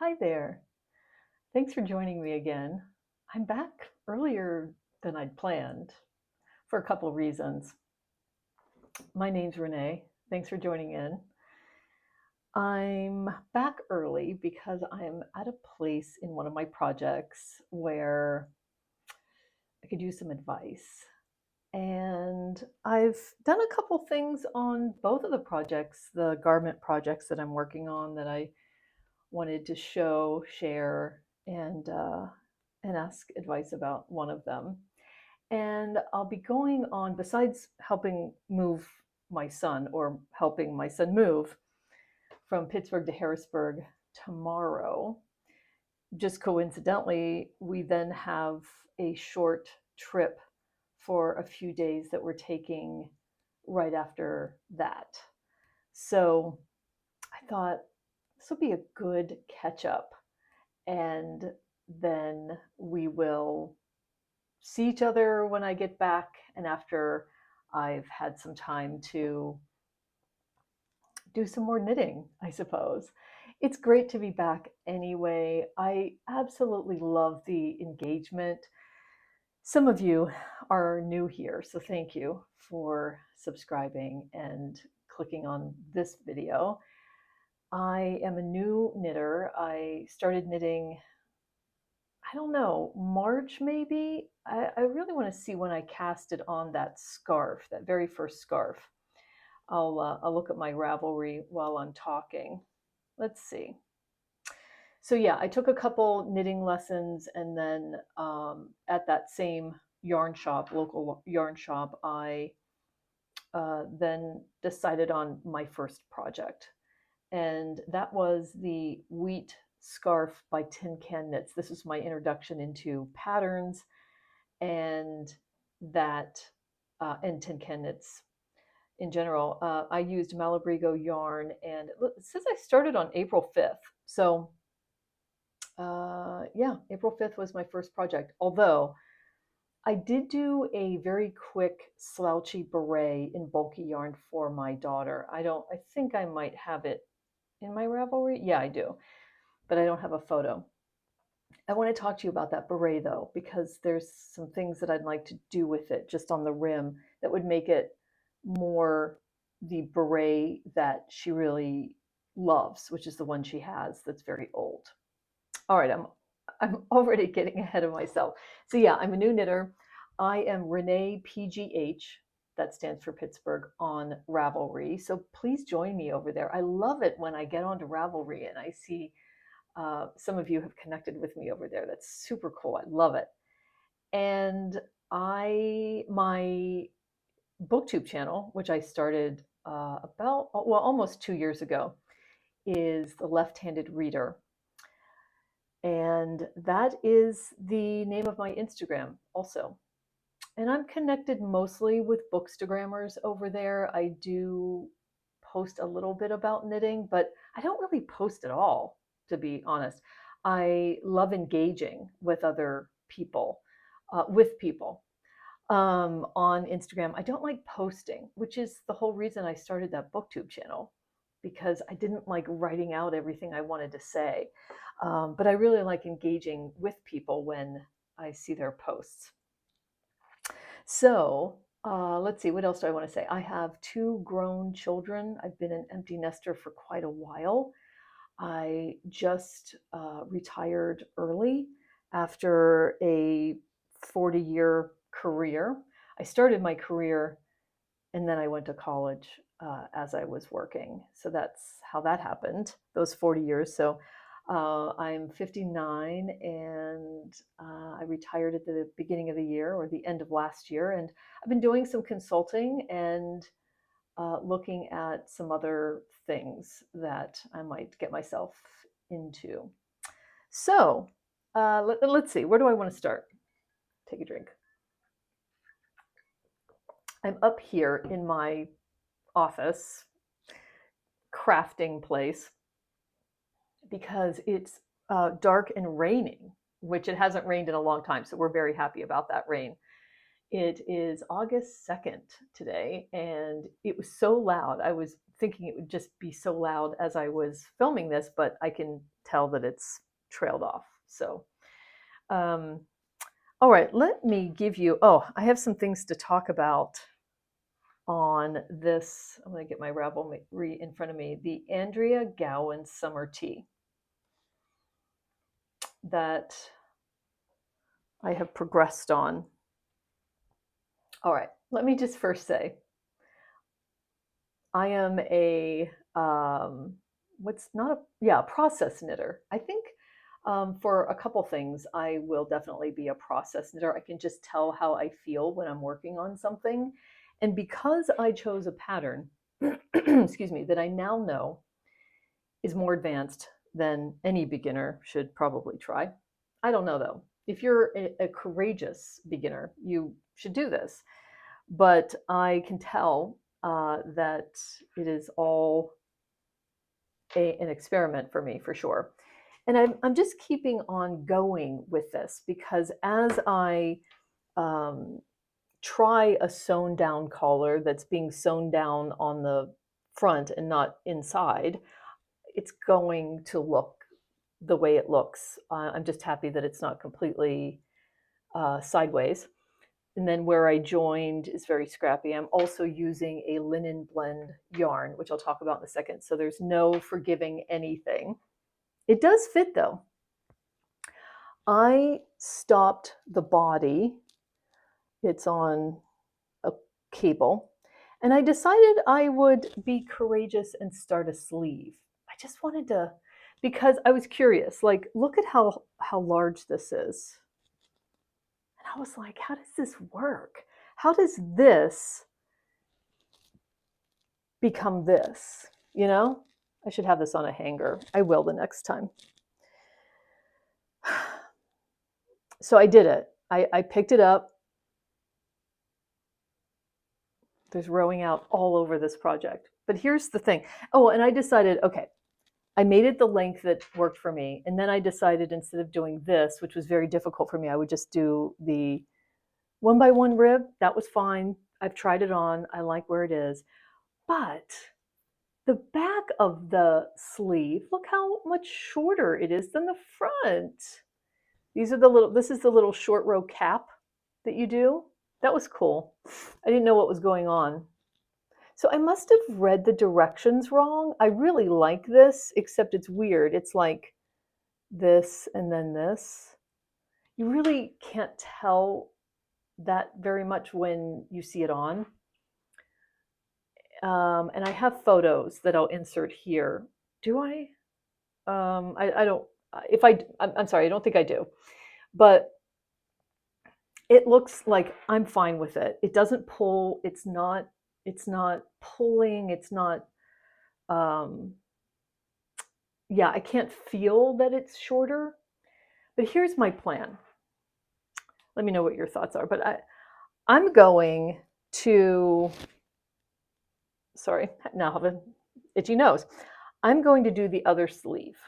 Hi there. Thanks for joining me again. I'm back earlier than I'd planned for a couple of reasons. My name's Renee. Thanks for joining in. I'm back early because I'm at a place in one of my projects where I could use some advice. And I've done a couple things on both of the projects, the garment projects that I'm working on, that I wanted to share, and ask advice about one of them. And I'll be going on, besides helping move my son, or helping my son move from Pittsburgh to Harrisburg tomorrow. Just coincidentally, we then have a short trip for a few days that we're taking right after that. So I thought this will be a good catch up, and then we will see each other when I get back and after I've had some time to do some more knitting, I suppose. It's great to be back anyway. I absolutely love the engagement. Some of you are new here, so thank you for subscribing and clicking on this video. I am a new knitter. I started knitting, I don't know, March maybe. I really want to see when I casted on that scarf, that very first scarf. I'll look at my Ravelry while I'm talking. Let's see. So yeah, I took a couple knitting lessons, and then at that same yarn shop, local yarn shop, I then decided on my first project, and that was the wheat scarf by Tin Can Knits. This is my introduction into patterns and that and Tin Can Knits in general. I used Malabrigo yarn, and it says I started on April 5th. So yeah, April 5th was my first project. Although I did do a very quick slouchy beret in bulky yarn for my daughter. I think I might have it in my Ravelry. Yeah, I do, but I don't have a photo. I want to talk to you about that beret though, because there's some things that I'd like to do with it just on the rim that would make it more the beret that she really loves, which is the one she has that's very old. All right, I'm already getting ahead of myself. So yeah, I'm a new knitter. I am ReneePgh. That stands for Pittsburgh on Ravelry. So please join me over there. I love it when I get onto Ravelry and I see some of you have connected with me over there. That's super cool. I love it. And my booktube channel, which I started almost 2 years ago, is the Left-Handed Reader. And that is the name of my Instagram also. And I'm connected mostly with bookstagrammers over there. I do post a little bit about knitting, but I don't really post at all, to be honest. I love engaging with other people, on Instagram. I don't like posting, which is the whole reason I started that booktube channel, because I didn't like writing out everything I wanted to say. But I really like engaging with people when I see their posts. So let's see, what else do I want to say? I have 2 grown children. I've been an empty nester for quite a while. I just retired early after a 40-year career. I started my career and then I went to college as I was working. So that's how that happened, those 40 years. So I'm 59, and I retired at the beginning of the year, or the end of last year. And I've been doing some consulting and looking at some other things that I might get myself into. So let's see, where do I want to start? Take a drink. I'm up here in my office crafting place because it's dark and raining, which it hasn't rained in a long time. So we're very happy about that rain. It is August 2nd today, and it was so loud. I was thinking it would just be so loud as I was filming this, but I can tell that it's trailed off. So, all right, let me give you, I have some things to talk about on this. I'm going to get my Ravelry in front of me. The Andrea Gowan Summer Tea that I have progressed on. All right, let me just first say, I am a process knitter. I think for a couple things, I will definitely be a process knitter. I can just tell how I feel when I'm working on something. And because I chose a pattern, excuse me, that I now know is more advanced than any beginner should probably try. I don't know though. If you're a courageous beginner, you should do this. But I can tell that it is all an experiment for me, for sure. And I'm just keeping on going with this because as I try a sewn down collar that's being sewn down on the front and not inside, it's going to look the way it looks. I'm just happy that it's not completely sideways. And then where I joined is very scrappy. I'm also using a linen blend yarn, which I'll talk about in a second. So there's no forgiving anything. It does fit though. I stopped the body. It's on a cable. And I decided I would be courageous and start a sleeve. I just wanted to, because I was curious, like, look at how large this is. And I was like, how does this work? How does this become this? You know, I should have this on a hanger. I will the next time. So I did it. I picked it up. There's rowing out all over this project. But here's the thing. Oh, and I decided, okay, I made it the length that worked for me. And then I decided instead of doing this, which was very difficult for me, I would just do the 1x1 rib. That was fine. I've tried it on. I like where it is. But the back of the sleeve, look how much shorter it is than the front. This is the little short row cap that you do. That was cool. I didn't know what was going on. So I must have read the directions wrong. I really like this, except it's weird. It's like this and then this. You really can't tell that very much when you see it on. And I have photos that I'll insert here. Do I? I don't. I'm sorry, I don't think I do. But it looks like I'm fine with it. It doesn't pull. It's not pulling. It's not. Yeah, I can't feel that it's shorter. But here's my plan. Let me know what your thoughts are. But I'm going to. Sorry, now I have an itchy nose. I'm going to do the other sleeve.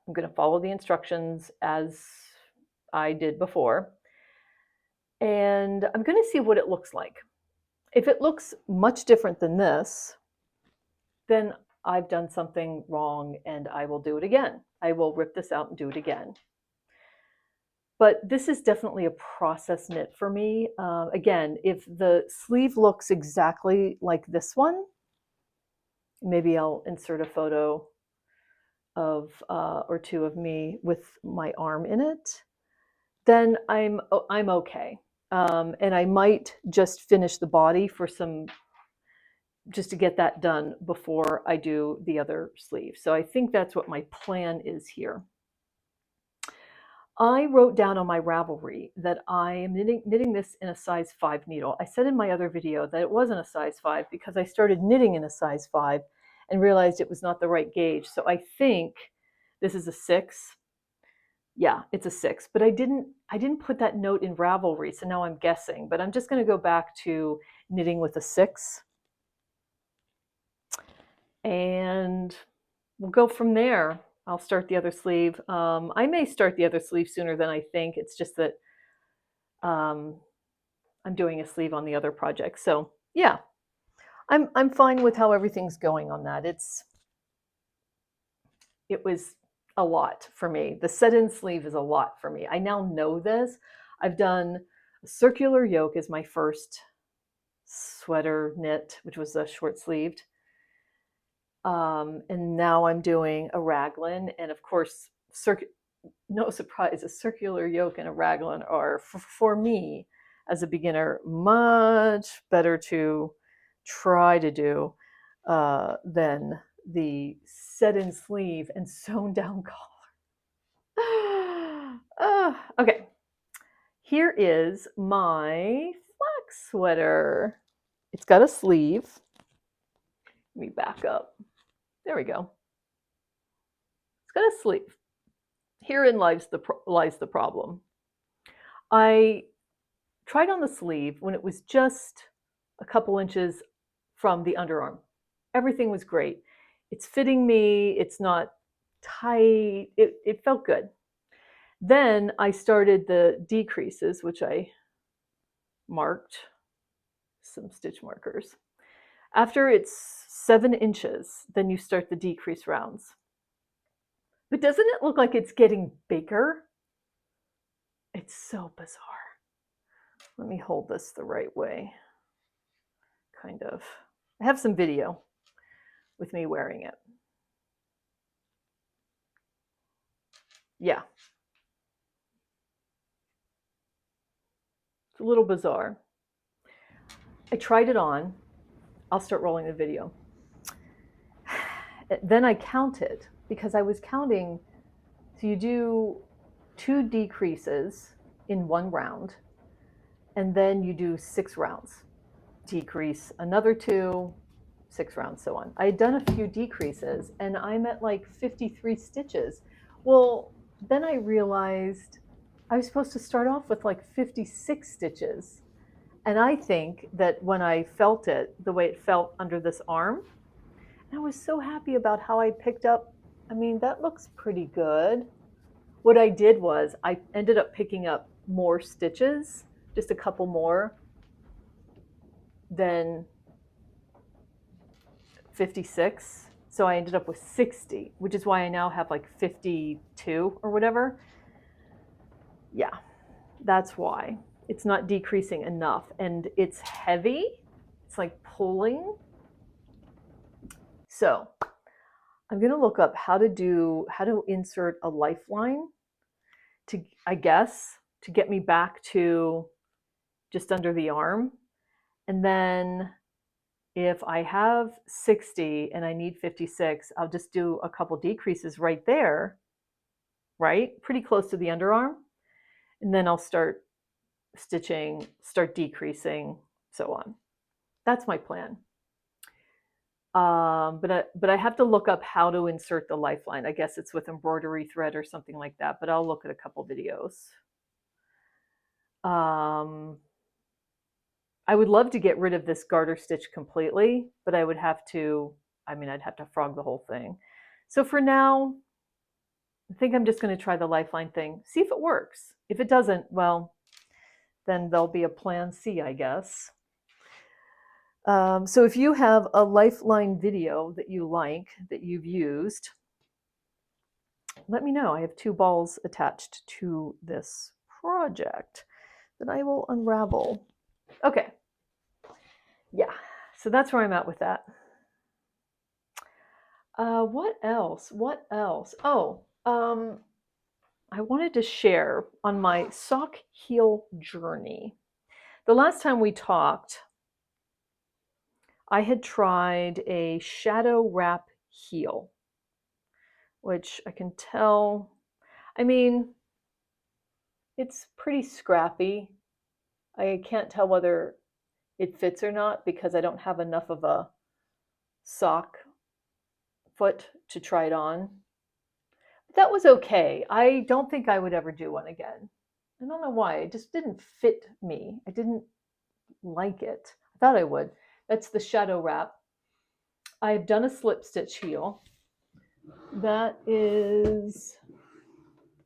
I'm going to follow the instructions as I did before. And I'm going to see what it looks like. If it looks much different than this, then I've done something wrong and I will do it again. I will rip this out and do it again. But this is definitely a process knit for me. Again, if the sleeve looks exactly like this one, maybe I'll insert a photo of or two of me with my arm in it, then I'm okay. And I might just finish the body for just to get that done before I do the other sleeve. So I think that's what my plan is here. I wrote down on my Ravelry that I am knitting this in a size 5 needle. I said in my other video that it wasn't a size 5 because I started knitting in a size 5 and realized it was not the right gauge. So I think this is a 6. Yeah, it's a 6, but I didn't put that note in Ravelry, so now I'm guessing. But I'm just going to go back to knitting with a 6. And we'll go from there. I'll start the other sleeve. I may start the other sleeve sooner than I think. It's just that I'm doing a sleeve on the other project. So yeah, I'm fine with how everything's going on that. It was a lot for me. The set-in sleeve is a lot for me. I now know this. I've done a circular yoke as my first sweater knit, which was a short sleeved. And now I'm doing a raglan, and of course, no surprise, a circular yoke and a raglan are, for me as a beginner, much better to try to do than the set-in sleeve and sewn down collar. Okay, here is my flax sweater. It's got a sleeve. Let me back up. There we go. It's got a sleeve. Herein lies the problem. I tried on the sleeve when it was just a couple inches from the underarm. Everything was great. It's fitting me. It's not tight. It felt good. Then I started the decreases, which I marked some stitch markers. After it's 7 inches, then you start the decrease rounds. But doesn't it look like it's getting bigger? It's so bizarre. Let me hold this the right way. Kind of. I have some video with me wearing it. Yeah. It's a little bizarre. I tried it on. I'll start rolling the video. Then I counted because I was counting. So you do 2 decreases in 1 round, and then you do 6 rounds. Decrease another 2, 6 rounds, so on. I had done a few decreases and I'm at like 53 stitches. Well, then I realized I was supposed to start off with like 56 stitches. And I think that when I felt it, the way it felt under this arm, I was so happy about how I picked up. I mean, that looks pretty good. What I did was I ended up picking up more stitches, just a couple more than 56. So I ended up with 60, which is why I now have like 52 or whatever. Yeah, that's why. It's not decreasing enough, and it's heavy. It's like pulling. So I'm going to look up how to insert a lifeline to, I guess, to get me back to just under the arm. And then if I have 60 and I need 56, I'll just do a couple decreases right there, right? Pretty close to the underarm. And then I'll start stitching, start decreasing, so on. That's my plan. But I have to look up how to insert the lifeline. I guess it's with embroidery thread or something like that, but I'll look at a couple videos. I would love to get rid of this garter stitch completely, but I would have to, I'd have to frog the whole thing. So for now, I think I'm just going to try the lifeline thing, see if it works. If it doesn't, well, then there'll be a plan C, I guess. So if you have a lifeline video that you like, that you've used, let me know. I have 2 balls attached to this project that I will unravel. Okay. Yeah, so that's where I'm at with that. What else? Oh, I wanted to share on my sock heel journey. The last time we talked, I had tried a shadow wrap heel, which I can tell, it's pretty scrappy. I can't tell whether it fits or not because I don't have enough of a sock foot to try it on. But that was okay. I don't think I would ever do one again. I don't know why. It just didn't fit me. I didn't like it. I thought I would. That's the shadow wrap. I've done a slip stitch heel. That is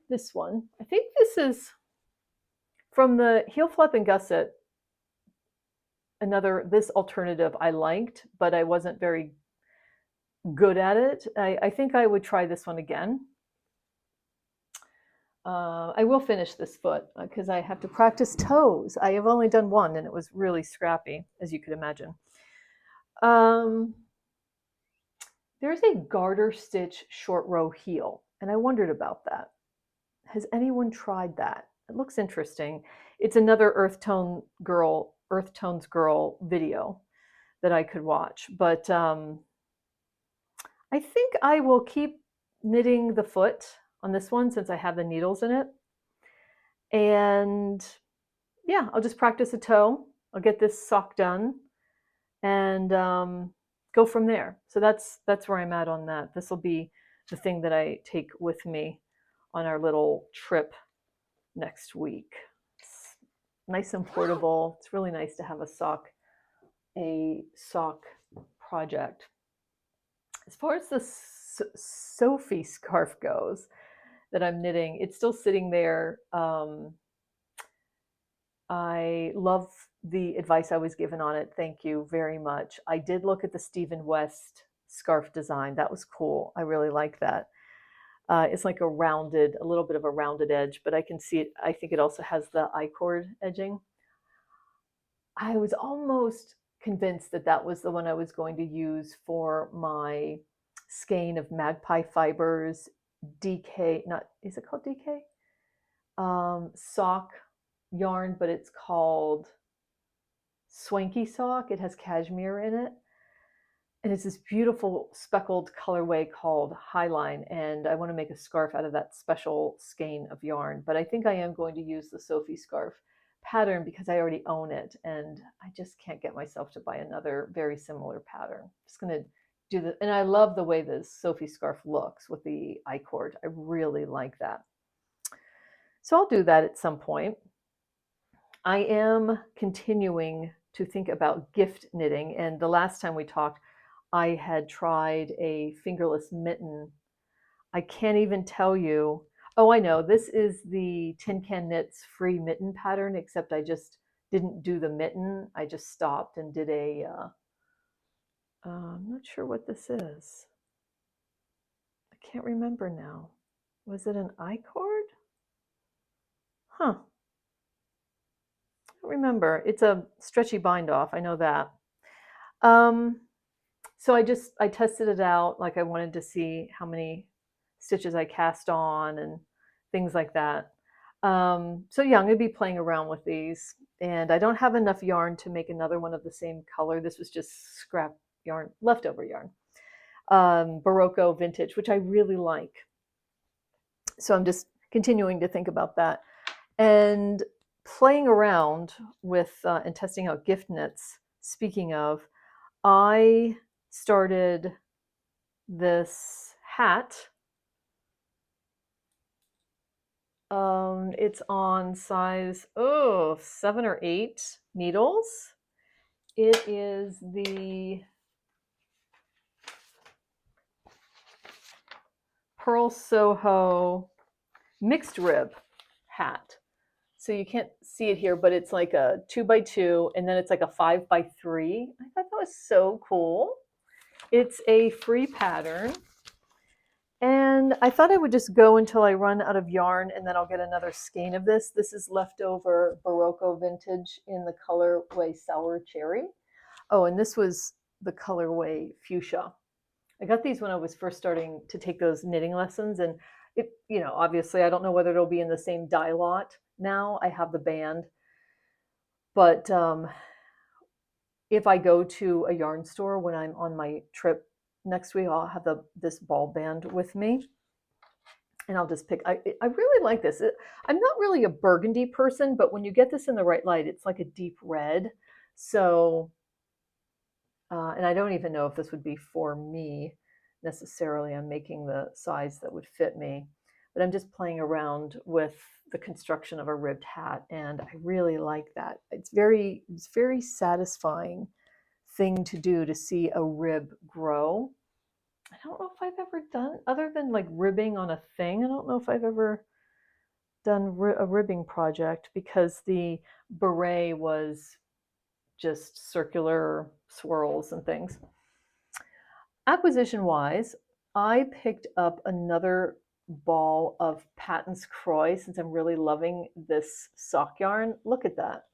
this one. I think this is from the Heel Flap and Gusset this alternative I liked, but I wasn't very good at it. I think I would try this one again. I will finish this foot because I have to practice toes. I have only done one and it was really scrappy, as you could imagine. There's a garter stitch short row heel, and I wondered about that. Has anyone tried that? It looks interesting. It's another Earth Tones Girl video that I could watch, but I think I will keep knitting the foot on this one since I have the needles in it. And yeah, I'll just practice a toe. I'll get this sock done and go from there. So that's where I'm at on that. This will be the thing that I take with me on our little trip next week. It's nice and portable. It's really nice to have a sock project. As far as the Sophie scarf goes that I'm knitting, it's still sitting there. I love the advice I was given on it. Thank you very much. I did look at the Stephen West scarf design. That was cool. I really like that. It's like a little bit of a rounded edge, but I can see it. I think it also has the I-cord edging. I was almost convinced that that was the one I was going to use for my skein of Magpie Fibers DK, is it called DK? Sock yarn, but it's called Swanky Sock. It has cashmere in it. And it's this beautiful speckled colorway called Highline. And I want to make a scarf out of that special skein of yarn. But I think I am going to use the Sophie scarf pattern because I already own it. And I just can't get myself to buy another very similar pattern. I'm just going to do the, and I love the way this Sophie scarf looks with the I-cord. I really like that. So I'll do that at some point. I am continuing to think about gift knitting. And the last time we talked, I had tried a fingerless mitten. I can't even tell you. Oh, I know. This is the Tin Can Knits free mitten pattern, except I just didn't do the mitten. I just stopped and did a, I'm not sure what this is. I can't remember now. Was it an I-cord? Huh. I don't remember. It's a stretchy bind off. I know that. So I tested it out. Like I wanted to see how many stitches I cast on and things like that. So yeah, I'm going to be playing around with these. And I don't have enough yarn to make another one of the same color. This was just scrap yarn, leftover yarn. Barocco vintage, which I really like. So I'm just continuing to think about that. And playing around with and testing out gift knits. Speaking of, I started this hat. It's on size 7 or 8 needles. It is the Pearl Soho mixed rib hat. So you can't see it here, but it's like a 2x2 and then it's like a 5x3. I thought that was so cool. It's a free pattern. And I thought I would just go until I run out of yarn and then I'll get another skein of this. This is leftover Barocco vintage in the colorway Sour Cherry. Oh, and this was the colorway Fuchsia. I got these when I was first starting to take those knitting lessons. And it, obviously I don't know whether it'll be in the same dye lot. Now I have the band, but if I go to a yarn store when I'm on my trip next week, I'll have this ball band with me, and I'll just pick. I really like this. I'm not really a burgundy person, but when you get this in the right light, it's like a deep red. So, and I don't even know if this would be for me necessarily. I'm making the size that would fit me, but I'm just playing around with the construction of a ribbed hat, and I really like that. It's very satisfying thing to do to see a rib grow. I don't know if I've ever done, other than like ribbing on a thing, I don't know if I've ever done a ribbing project because the beret was just circular swirls and things. Acquisition wise, I picked up another ball of Patton's Croix since I'm really loving this sock yarn. Look at that.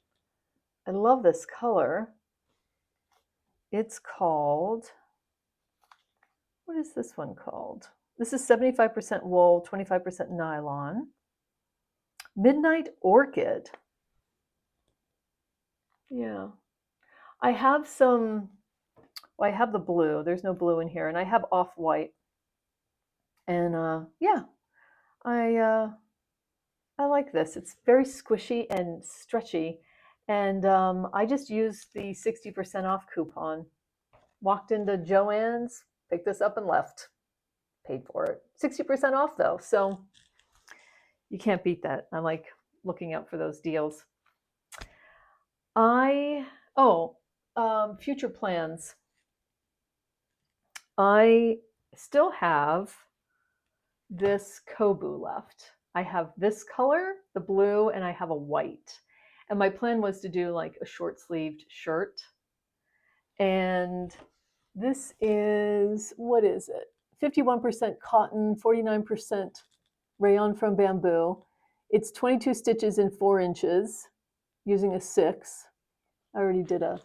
I love this color. It's called, what is this one called? This is 75% wool, 25% nylon. Midnight Orchid. Yeah. I have some, well, I have the blue. There's no blue in here. And I have off-white. And yeah, I like this. It's very squishy and stretchy. And I just used the 60% off coupon. Walked into Joann's, picked this up and left. Paid for it. 60% off though. So you can't beat that. I like looking out for those deals. Future plans. I still have this Kobu left. I have this color, the blue, and I have a white. And my plan was to do like a short sleeved shirt. And this is, what is it? 51% cotton, 49% rayon from bamboo. It's 22 stitches in 4 inches using a 6. I already did a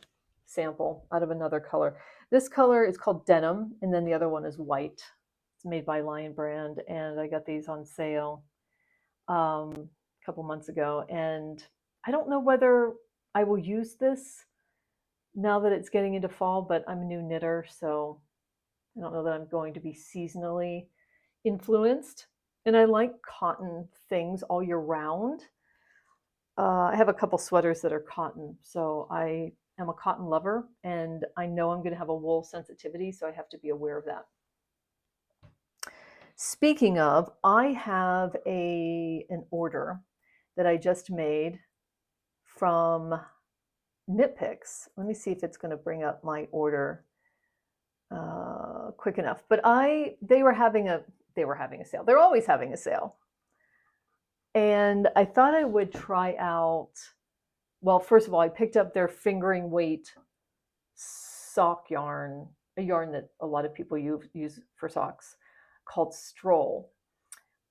sample out of another color. This color is called denim, and then the other one is white. It's made by Lion Brand, and I got these on sale a couple months ago. And I don't know whether I will use this now that it's getting into fall, but I'm a new knitter, so I don't know that I'm going to be seasonally influenced. And I like cotton things all year round. I have a couple sweaters that are cotton, so I am a cotton lover, and I know I'm going to have a wool sensitivity, so I have to be aware of that. Speaking of, I have an order that I just made from Knitpicks. Let me see if it's going to bring up my order quick enough. But they were having a sale. They're always having a sale. And I thought I would try out, well, first of all, I picked up their fingering weight sock yarn, a yarn that a lot of people use for socks, called Stroll,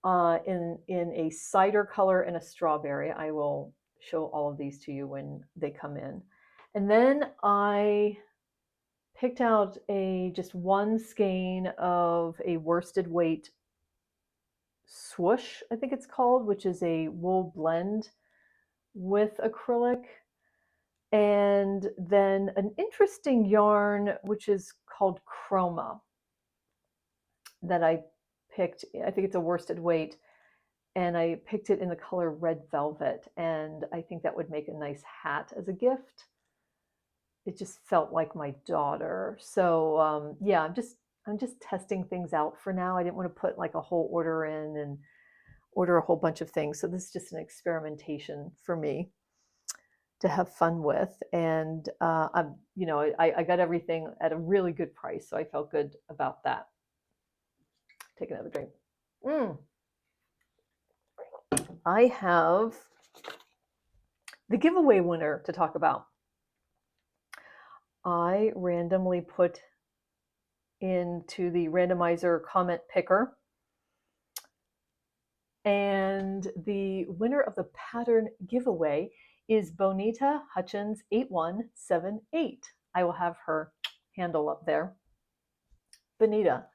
in a cider color and a strawberry. I will show all of these to you when they come in. And then I picked out just one skein of a worsted weight swoosh, I think it's called, which is a wool blend with acrylic. And then an interesting yarn, which is called Chroma, that I picked. I think it's a worsted weight, and I picked it in the color Red Velvet, and I think that would make a nice hat as a gift. It just felt like my daughter. So yeah, I'm just testing things out for now. I didn't want to put like a whole order in and order a whole bunch of things. So this is just an experimentation for me to have fun with. And I got everything at a really good price, so I felt good about that. Take another drink. I have the giveaway winner to talk about. I randomly put into the randomizer comment picker, and the winner of the pattern giveaway is Bonita Hutchins 8178. I will have her handle up there. Bonita,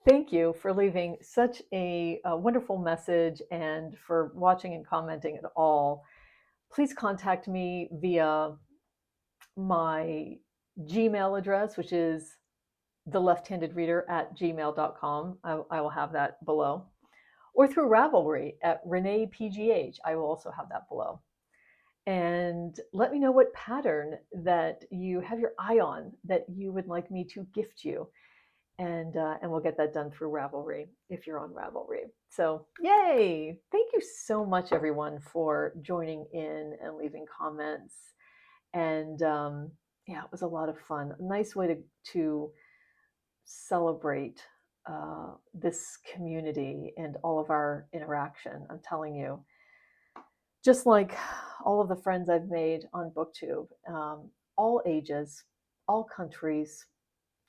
thank you for leaving such a wonderful message and for watching and commenting at all. Please contact me via my Gmail address, which is theleft-handedreader@gmail.com. I will have that below. Or through Ravelry at ReneePgh. I will also have that below. And let me know what pattern that you have your eye on that you would like me to gift you. And we'll get that done through Ravelry if you're on Ravelry. So yay! Thank you so much, everyone, for joining in and leaving comments. And yeah, it was a lot of fun. A nice way to celebrate this community and all of our interaction. I'm telling you, just like all of the friends I've made on BookTube, all ages, all countries,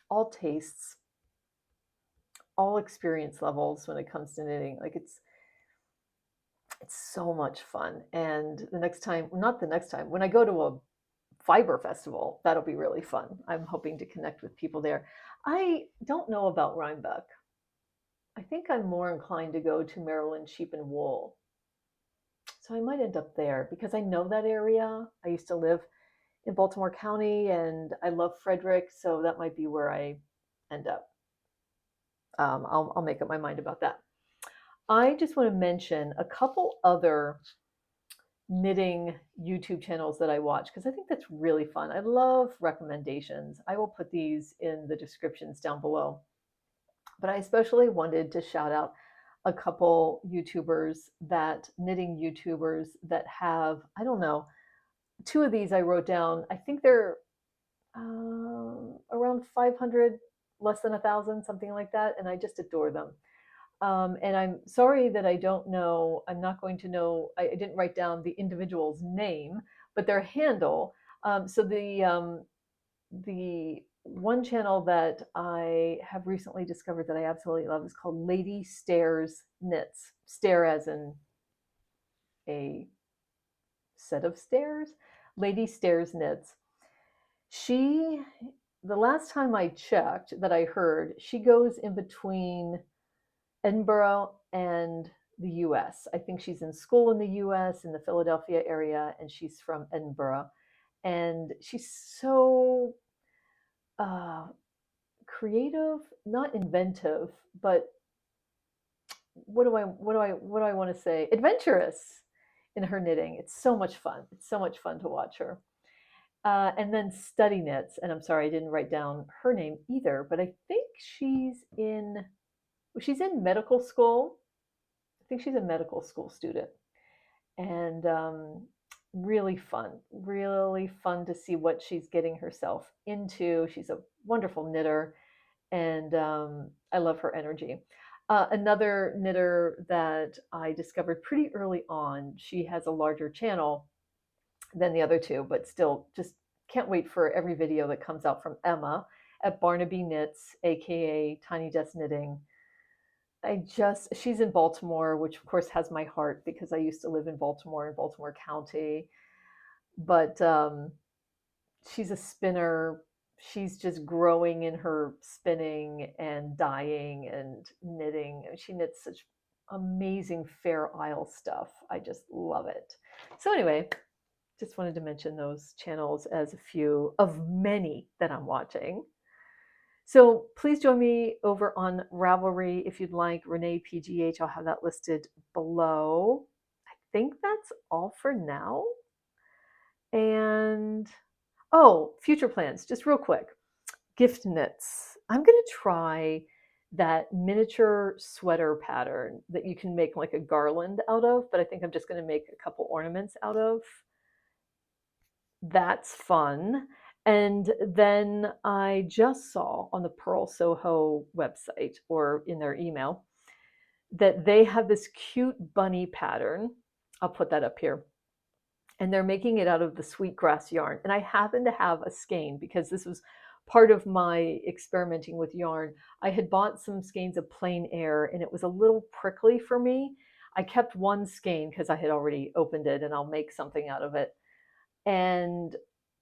all tastes, all experience levels when it comes to knitting. Like it's so much fun. And the next time, not the next time, when I go to a fiber festival, that'll be really fun. I'm hoping to connect with people there. I don't know about Rhinebeck. I think I'm more inclined to go to Maryland Sheep and Wool. So I might end up there because I know that area. I used to live in Baltimore County and I love Frederick, so that might be where I end up. I'll make up my mind about that. I just want to mention a couple other knitting YouTube channels that I watch because I think that's really fun. I love recommendations. I will put these in the descriptions down below. But I especially wanted to shout out a couple knitting YouTubers that have, I don't know, two of these I wrote down. I think they're around 500, less than 1,000, something like that. And I just adore them. And I'm sorry that I don't know, I'm not going to know, I didn't write down the individual's name, but their handle. So the one channel that I have recently discovered that I absolutely love is called Lady Stairs Knits. Stair as in a set of stairs. Lady Stairs Knits. The last time I checked that I heard, she goes in between Edinburgh and the US. I think she's in school in the US, in the Philadelphia area, and she's from Edinburgh. And she's so creative, not inventive, but what do I want to say? Adventurous in her knitting. It's so much fun. It's so much fun to watch her. And then Study Knits, and I'm sorry I didn't write down her name either, but I think she's in medical school. I think she's a medical school student, and really fun to see what she's getting herself into. She's a wonderful knitter, and I love her energy. Another knitter that I discovered pretty early on, she has a larger channel than the other two, but still just can't wait for every video that comes out from Emma at Barnaby Knits, aka Tiny Desk Knitting. She's in Baltimore, which of course has my heart because I used to live in Baltimore County. But she's a spinner. She's just growing in her spinning and dyeing and knitting. She knits such amazing Fair Isle stuff. I just love it. So anyway, just wanted to mention those channels as a few of many that I'm watching. So please join me over on Ravelry if you'd like. ReneePgh, I'll have that listed below. I think that's all for now. And future plans, just real quick. Gift knits. I'm going to try that miniature sweater pattern that you can make like a garland out of, but I think I'm just going to make a couple ornaments out of. That's fun. And then I just saw on the Pearl Soho website or in their email that they have this cute bunny pattern. I'll put that up here. And they're making it out of the sweetgrass yarn. And I happen to have a skein because this was part of my experimenting with yarn. I had bought some skeins of plain air and it was a little prickly for me. I kept one skein because I had already opened it and I'll make something out of it. And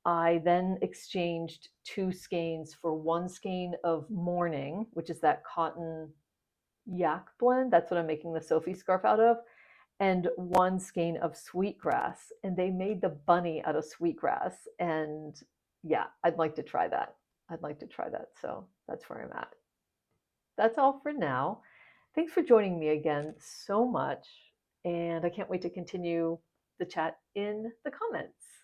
I then exchanged 2 skeins for 1 skein of Morning, which is that cotton yak blend. That's what I'm making the Sophie scarf out of. And 1 skein of sweetgrass. And they made the bunny out of sweetgrass. And yeah, I'd like to try that. So that's where I'm at. That's all for now. Thanks for joining me again so much. And I can't wait to continue the chat in the comments.